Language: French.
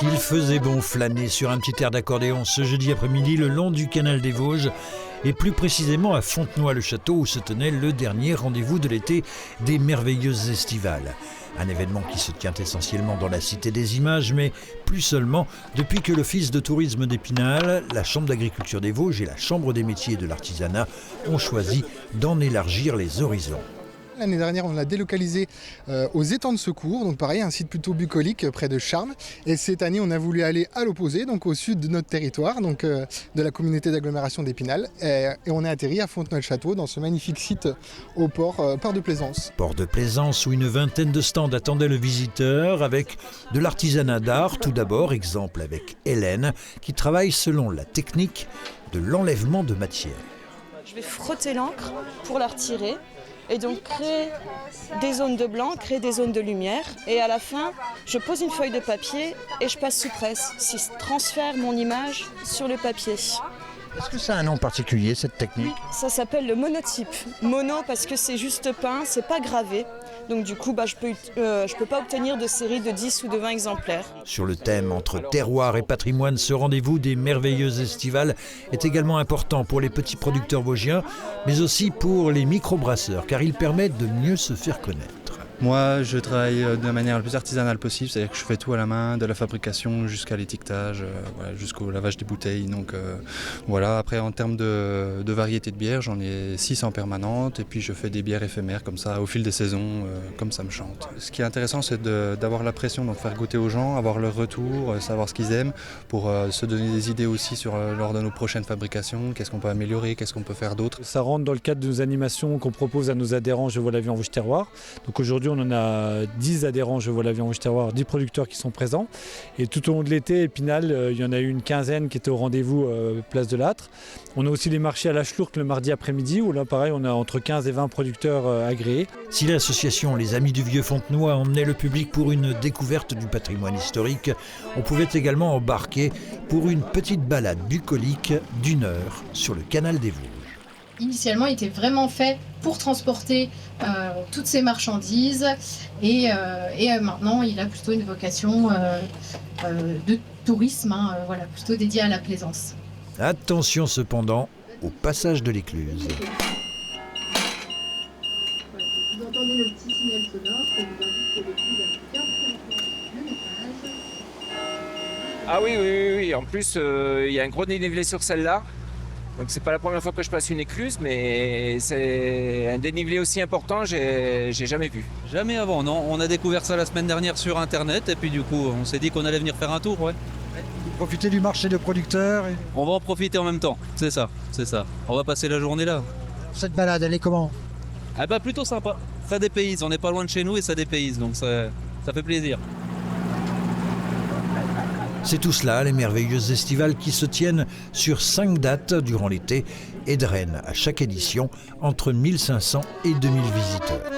Il faisait bon flâner sur un petit air d'accordéon ce jeudi après-midi le long du canal des Vosges et plus précisément à Fontenoy-le-Château où se tenait le dernier rendez-vous de l'été des Merveilleuses Estivales. Un événement qui se tient essentiellement dans la Cité des Images, mais plus seulement depuis que l'Office de tourisme d'Épinal, la Chambre d'agriculture des Vosges et la Chambre des métiers et de l'artisanat ont choisi d'en élargir les horizons. L'année dernière, on l'a délocalisé aux étangs de secours, donc pareil, un site plutôt bucolique près de Charmes. Et cette année, on a voulu aller à l'opposé, donc au sud de notre territoire, donc de la communauté d'agglomération d'Épinal. Et on est atterri à Fontenoy-le-Château, dans ce magnifique site au port de Plaisance. Port de Plaisance où une vingtaine de stands attendaient le visiteur avec de l'artisanat d'art. Tout d'abord, exemple avec Hélène, qui travaille selon la technique de l'enlèvement de matière. Je vais frotter l'encre pour la retirer. Et donc créer des zones de blanc, créer des zones de lumière. Et à la fin, je pose une feuille de papier et je passe sous presse. Je transfère mon image sur le papier. Est-ce que ça a un nom particulier, cette technique ? Ça s'appelle le monotype. Mono parce que c'est juste peint, c'est pas gravé. Donc du coup, je peux pas obtenir de série de 10 ou de 20 exemplaires. Sur le thème entre terroir et patrimoine, ce rendez-vous des merveilleuses estivales est également important pour les petits producteurs vosgiens, mais aussi pour les microbrasseurs, car il permet de mieux se faire connaître. Moi, je travaille de la manière la plus artisanale possible, c'est-à-dire que je fais tout à la main, de la fabrication jusqu'à l'étiquetage, jusqu'au lavage des bouteilles. Donc voilà. Après, en termes de variété de bières, j'en ai 6 en permanente, et puis je fais des bières éphémères comme ça, au fil des saisons, comme ça me chante. Ce qui est intéressant, c'est d'avoir la pression, donc faire goûter aux gens, avoir leur retour, savoir ce qu'ils aiment, pour se donner des idées aussi lors de nos prochaines fabrications, qu'est-ce qu'on peut améliorer, qu'est-ce qu'on peut faire d'autre. Ça rentre dans le cadre de nos animations qu'on propose à nos adhérents Je vois la vie en Vosges Terroir. Donc aujourd'hui, on en a 10 adhérents Je vois la vie en Vosges Terroir, 10 producteurs qui sont présents. Et tout au long de l'été, Épinal, il y en a eu une quinzaine qui étaient au rendez-vous place de l'Âtre. On a aussi les marchés à la Schlourk le mardi après-midi, où là, pareil, on a entre 15 et 20 producteurs agréés. Si l'association Les Amis du Vieux Fontenoy emmenait le public pour une découverte du patrimoine historique, on pouvait également embarquer pour une petite balade bucolique d'1 heure sur le canal des Vosges. Initialement, il était vraiment fait pour transporter toutes ces marchandises et maintenant, il a plutôt une vocation de tourisme, plutôt dédiée à la plaisance. Attention cependant au passage de l'écluse. Vous entendez le petit signal sonore qui vous indique que l'écluse a bien pris le message. Ah oui. En plus, il y a un gros dénivelé sur celle-là. Donc c'est pas la première fois que je passe une écluse, mais c'est un dénivelé aussi important, j'ai jamais vu. Jamais avant, non. On a découvert ça la semaine dernière sur internet et puis du coup on s'est dit qu'on allait venir faire un tour, ouais. Profiter du marché de producteurs. On va en profiter en même temps, c'est ça. On va passer la journée là. Cette balade, elle est comment ? Ah bah plutôt sympa. Ça dépayse, on n'est pas loin de chez nous et ça dépayse, donc ça fait plaisir. C'est tout cela, les merveilleuses estivales qui se tiennent sur 5 dates durant l'été et drainent à chaque édition entre 1500 et 2000 visiteurs.